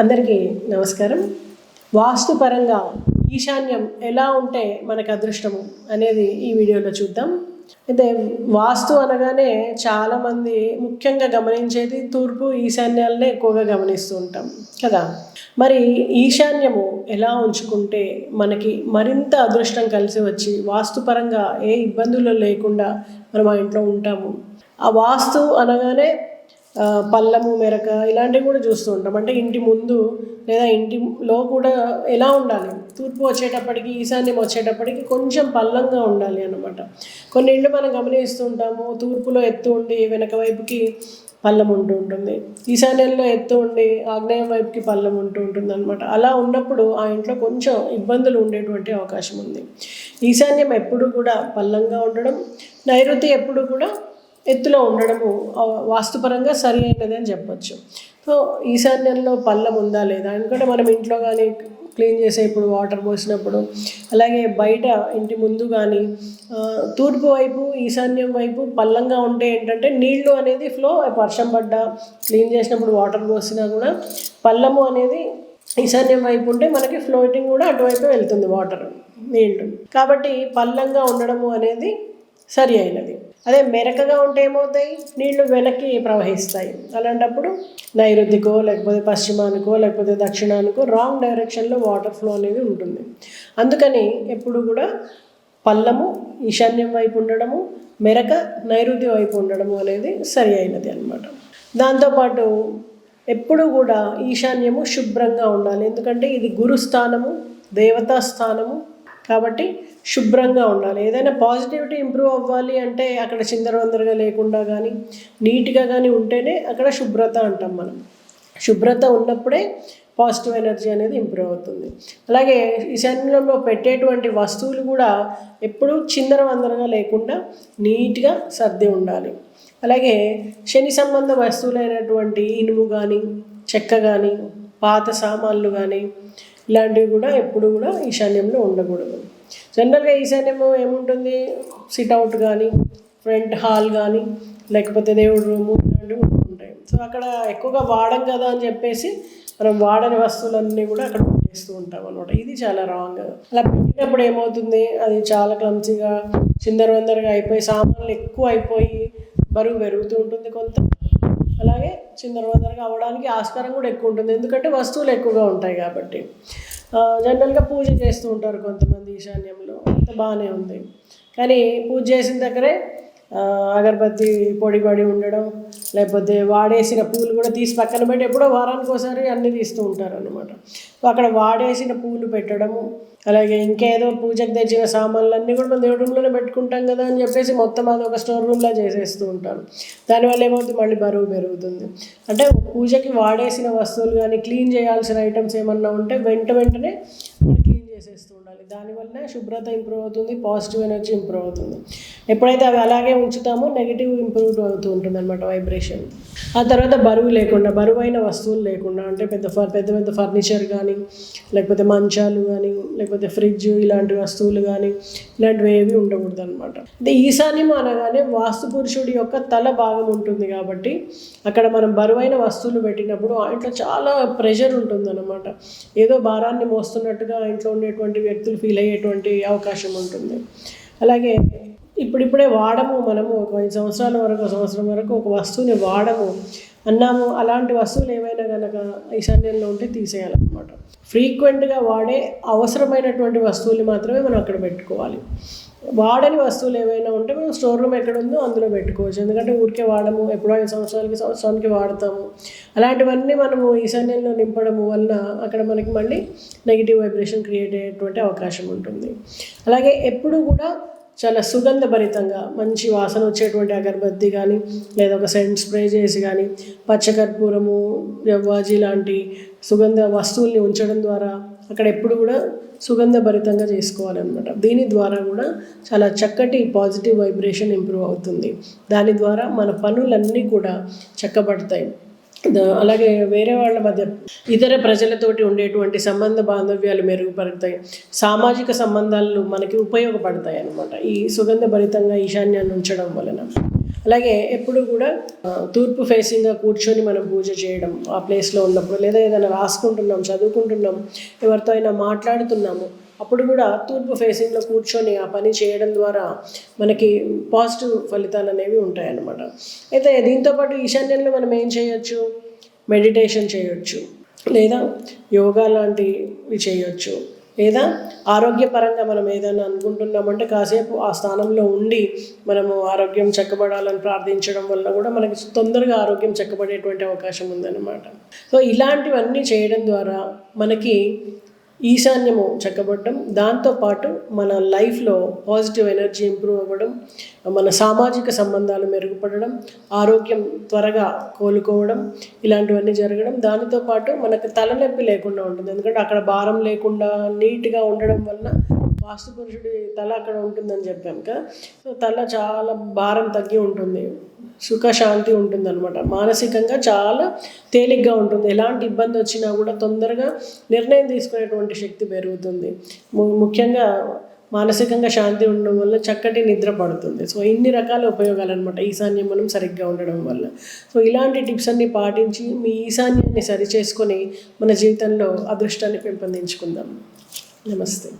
అందరికీ నమస్కారం. వాస్తుపరంగా ఈశాన్యం ఎలా ఉంటే మనకు అదృష్టము అనేది ఈ వీడియోలో చూద్దాం. అయితే వాస్తు అనగానే చాలామంది ముఖ్యంగా గమనించేది తూర్పు ఈశాన్యాలనే ఎక్కువగా గమనిస్తూ ఉంటాం కదా. మరి ఈశాన్యము ఎలా ఉంచుకుంటే మనకి మరింత అదృష్టం కలిసి వచ్చి వాస్తుపరంగా ఏ ఇబ్బందులు లేకుండా మనం ఆ ఇంట్లో ఉంటాము. ఆ వాస్తు అనగానే పల్లము మెరక ఇలాంటివి కూడా చూస్తూ ఉంటాం. అంటే ఇంటి ముందు లేదా ఇంటిలో కూడా ఎలా ఉండాలి, తూర్పు వచ్చేటప్పటికి ఈశాన్యం వచ్చేటప్పటికి కొంచెం పల్లంగా ఉండాలి అన్నమాట. కొన్ని ఇళ్ళు మనం గమనిస్తూ ఉంటాము, తూర్పులో ఎత్తు ఉండి వెనక వైపుకి పల్లం ఉంటూ ఉంటుంది, ఈశాన్యంలో ఎత్తు ఉండి ఆగ్నేయం వైపుకి పల్లం ఉంటూ ఉంటుంది అనమాట. అలా ఉన్నప్పుడు ఆ ఇంట్లో కొంచెం ఇబ్బందులు ఉండేటువంటి అవకాశం ఉంది. ఈశాన్యం ఎప్పుడు కూడా పల్లంగా ఉండడం, నైరుతి ఎప్పుడు కూడా ఎత్తులో ఉండడము వాస్తుపరంగా సరి అయినది అని చెప్పచ్చు. సో ఈశాన్యంలో పల్లం ఉందా లేదా, ఎందుకంటే మనం ఇంట్లో కానీ క్లీన్ చేసే ఇప్పుడు వాటర్ పోసినప్పుడు, అలాగే బయట ఇంటి ముందు కానీ తూర్పు వైపు ఈశాన్యం వైపు పల్లంగా ఉంటే ఏంటంటే నీళ్లు అనేది ఫ్లో, వర్షం పడ్డా క్లీన్ చేసినప్పుడు వాటర్ పోసినా కూడా పల్లము అనేది ఈశాన్యం వైపు ఉంటే మనకి ఫ్లోటింగ్ కూడా అటువైపు వెళ్తుంది వాటర్, నీళ్లు. కాబట్టి పల్లంగా ఉండడము అనేది సరి అయినది. అదే మెరకగా ఉంటే ఏమవుతాయి, నీళ్లు వెనక్కి ప్రవహిస్తాయి. అలాంటప్పుడు నైరుతికో లేకపోతే పశ్చిమానికో లేకపోతే దక్షిణానికో రాంగ్ డైరెక్షన్లో వాటర్ ఫ్లో అనేది ఉంటుంది. అందుకని ఎప్పుడు కూడా పల్లము ఈశాన్యం వైపు ఉండడము, మెరక నైరుతి వైపు ఉండడము అనేది సరి అయినది అన్నమాట. దాంతోపాటు ఎప్పుడు కూడా ఈశాన్యము శుభ్రంగా ఉండాలి, ఎందుకంటే ఇది గురుస్థానము, దేవతా స్థానము. కాబట్టి శుభ్రంగా ఉండాలి. ఏదైనా పాజిటివిటీ ఇంప్రూవ్ అవ్వాలి అంటే అక్కడ చిందరవందరగా లేకుండా కానీ నీట్గా కానీ ఉంటేనే అక్కడ శుభ్రత అంటాం మనం. శుభ్రత ఉన్నప్పుడే పాజిటివ్ ఎనర్జీ అనేది ఇంప్రూవ్ అవుతుంది. అలాగే ఈశాన్యంలో పెట్టేటువంటి వస్తువులు కూడా ఎప్పుడూ చిందరవందరగా లేకుండా నీట్గా సర్ది ఉండాలి. అలాగే శని సంబంధ వస్తువులైనటువంటి ఇనుము కానీ చెక్క కానీ పాత సామాన్లు కానీ ఇలాంటివి కూడా ఎప్పుడు కూడా ఈశాన్యంలో ఉండకూడదు. జనరల్గా ఈశాన్యము ఏముంటుంది, సిట్అవుట్ కానీ ఫ్రంట్ హాల్ కానీ లేకపోతే దేవుడి రూము ఇలాంటివి ఉంటాయి. సో అక్కడ ఎక్కువగా వాడం కదా అని చెప్పేసి మనం వాడని వస్తువులన్నీ కూడా అక్కడ పెట్టేస్తూ ఉంటాం అనమాట. ఇది చాలా రాంగ్. అలా పెట్టినప్పుడు ఏమవుతుంది, అది చాలా క్లమ్సీగా చిందరవందరగా అయిపోయి సామాన్లు ఎక్కువ అయిపోయి బరువు పెరుగుతూ ఉంటుంది కొంత. అలాగే చిందరవందరగా అవ్వడానికి ఆస్కారం కూడా ఎక్కువ ఉంటుంది, ఎందుకంటే వస్తువులు ఎక్కువగా ఉంటాయి కాబట్టి. జనరల్గా పూజ చేస్తూ ఉంటారు కొంతమంది ఈశాన్యంలో, అంత బాగానే ఉంది. కానీ పూజ చేసిన దగ్గరే అగరబత్తి పొడి పడి ఉండడం, లేకపోతే వాడేసిన పూలు కూడా తీసి పక్కన పెట్టి ఎప్పుడో వారానికి ఒకసారి అన్నీ తీస్తూ ఉంటారు అనమాట. అక్కడ వాడేసిన పూలు పెట్టడము, అలాగే ఇంకేదో పూజకు తెచ్చిన సామాన్లన్నీ కూడా మనం దేవుడి రూమ్లోనే పెట్టుకుంటాం కదా అని చెప్పేసి మొత్తం అది ఒక స్టోర్ రూమ్లా చేసేస్తూ ఉంటారు. దానివల్ల ఏమవుతుంది, మళ్ళీ బరువు పెరుగుతుంది. అంటే పూజకి వాడేసిన వస్తువులు కానీ క్లీన్ చేయాల్సిన ఐటమ్స్ ఏమన్నా ఉంటే వెంటనే క్లీన్ చేసేస్తూ ఉండాలి. దానివల్ల శుభ్రత ఇంప్రూవ్ అవుతుంది, పాజిటివ్ ఎనర్జీ ఇంప్రూవ్ అవుతుంది. ఎప్పుడైతే అవి అలాగే ఉంచుతామో నెగిటివ్ ఇంప్రూవ్ అవుతూ ఉంటుంది అనమాట, వైబ్రేషన్. ఆ తర్వాత బరువు లేకుండా, బరువైన వస్తువులు లేకుండా, అంటే పెద్ద ఫర్నిచర్ కానీ లేకపోతే మంచాలు కానీ లేకపోతే ఫ్రిడ్జ్ ఇలాంటి వస్తువులు కానీ ఇలాంటివి ఏవి ఉండకూడదు అనమాట. అంటే ఈశాన్యం అనగానే వాస్తు పురుషుడి యొక్క తల భాగం ఉంటుంది కాబట్టి అక్కడ మనం బరువైన వస్తువులు పెట్టినప్పుడు ఆ ఇంట్లో చాలా ప్రెషర్ ఉంటుంది అనమాట. ఏదో భారాన్ని మోస్తున్నట్టుగా ఇంట్లో ఉండేటువంటి వ్యక్తులు ఫీల్ అయ్యేటువంటి అవకాశం ఉంటుంది. అలాగే ఇప్పుడిప్పుడే వాడము, మనము ఒక 5 సంవత్సరాల వరకు, సంవత్సరం వరకు ఒక వస్తువుని వాడము అన్నాము, అలాంటి వస్తువులు ఏవైనా కనుక ఈశాన్యంలో ఉంటే తీసేయాలన్నమాట. ఫ్రీక్వెంట్గా వాడే అవసరమైనటువంటి వస్తువులు మాత్రమే మనం అక్కడ పెట్టుకోవాలి. వాడని వస్తువులు ఏవైనా ఉంటే మనం స్టోర్ రూమ్ ఎక్కడ ఉందో అందులో పెట్టుకోవచ్చు, ఎందుకంటే ఊరికే వాడము, ఎప్పుడో 5 సంవత్సరానికి వాడతాము. అలాంటివన్నీ మనము ఈశాన్యంలో నింపడము వలన అక్కడ మనకి మళ్ళీ నెగిటివ్ వైబ్రేషన్ క్రియేట్ అయ్యేటువంటి అవకాశం ఉంటుంది. అలాగే ఎప్పుడు కూడా చాలా సుగంధభరితంగా మంచి వాసన వచ్చేటువంటి అగరబత్తి కానీ లేదా ఒక సెంట్ స్ప్రే చేసి కానీ పచ్చకర్పూరము, జవ్వాజీ లాంటి సుగంధ వస్తువుల్ని ఉంచడం ద్వారా అక్కడ ఎప్పుడు కూడా సుగంధభరితంగా చేసుకోవాలన్నమాట. దీని ద్వారా కూడా చాలా చక్కటి పాజిటివ్ వైబ్రేషన్ ఇంప్రూవ్ అవుతుంది. దాని ద్వారా మన పనులన్నీ కూడా చక్కబడతాయి. అలాగే వేరే వాళ్ళ మధ్య ఇతర ప్రజలతోటి ఉండేటువంటి సంబంధ బాంధవ్యాలు మెరుగుపడతాయి, సామాజిక సంబంధాలు మనకి ఉపయోగపడతాయి అన్నమాట ఈ సుగంధభరితంగా ఈశాన్యాన్ని ఉంచడం వలన. అలాగే ఎప్పుడు కూడా తూర్పు ఫేసింగ్గా కూర్చొని మనం పూజ చేయడం ఆ ప్లేస్లో ఉన్నప్పుడు, లేదా ఏదైనా రాసుకుంటున్నాం, చదువుకుంటున్నాం, ఎవరితో అయినా మాట్లాడుతున్నాము, అప్పుడు కూడా తూర్పు ఫేసింగ్లో కూర్చొని ఆ పని చేయడం ద్వారా మనకి పాజిటివ్ ఫలితాలు అనేవి ఉంటాయన్నమాట. అయితే దీంతోపాటు ఈశాన్యంలో మనం ఏం చేయొచ్చు? మెడిటేషన్ చేయొచ్చు, లేదా యోగా లాంటివి చేయొచ్చు, లేదా ఆరోగ్యపరంగా మనం ఏదైనా అనుకుంటున్నామంటే కాసేపు ఆ స్థానంలో ఉండి మనము ఆరోగ్యం చక్కబడాలని ప్రార్థించడం వల్ల కూడా మనకి తొందరగా ఆరోగ్యం చక్కబడేటువంటి అవకాశం ఉందన్నమాట. సో ఇలాంటివన్నీ చేయడం ద్వారా మనకి ఈశాన్యము చక్కబడడం, దాంతోపాటు మన లైఫ్లో పాజిటివ్ ఎనర్జీ ఇంప్రూవ్ అవ్వడం, మన సామాజిక సంబంధాలు మెరుగుపడడం, ఆరోగ్యం త్వరగా కోలుకోవడం, ఇలాంటివన్నీ జరగడం. దానితో పాటు మనకు తలనొప్పి లేకుండా ఉంటుంది. ఎందుకంటే అక్కడ భారం లేకుండా నీట్గా ఉండడం వలన వాస్తు పురుషుడి తల అక్కడ ఉంటుందని చెప్పాం కదా. సో తల చాలా భారం తగ్గి ఉంటుంది, సుఖశాంతి ఉంటుంది అనమాట. మానసికంగా చాలా తేలిగ్గా ఉంటుంది. ఎలాంటి ఇబ్బంది వచ్చినా కూడా తొందరగా నిర్ణయం తీసుకునేటువంటి శక్తి పెరుగుతుంది. ముఖ్యంగా మానసికంగా శాంతి ఉండడం వల్ల చక్కటి నిద్ర పడుతుంది. సో ఇన్ని రకాల ఉపయోగాలు అనమాట ఈశాన్యం మనం సరిగ్గా ఉండడం వల్ల. సో ఇలాంటి టిప్స్ అన్ని పాటించి మీ ఈశాన్యాన్ని సరిచేసుకొని మన జీవితంలో అదృష్టాన్ని పెంపొందించుకుందాం. నమస్తే.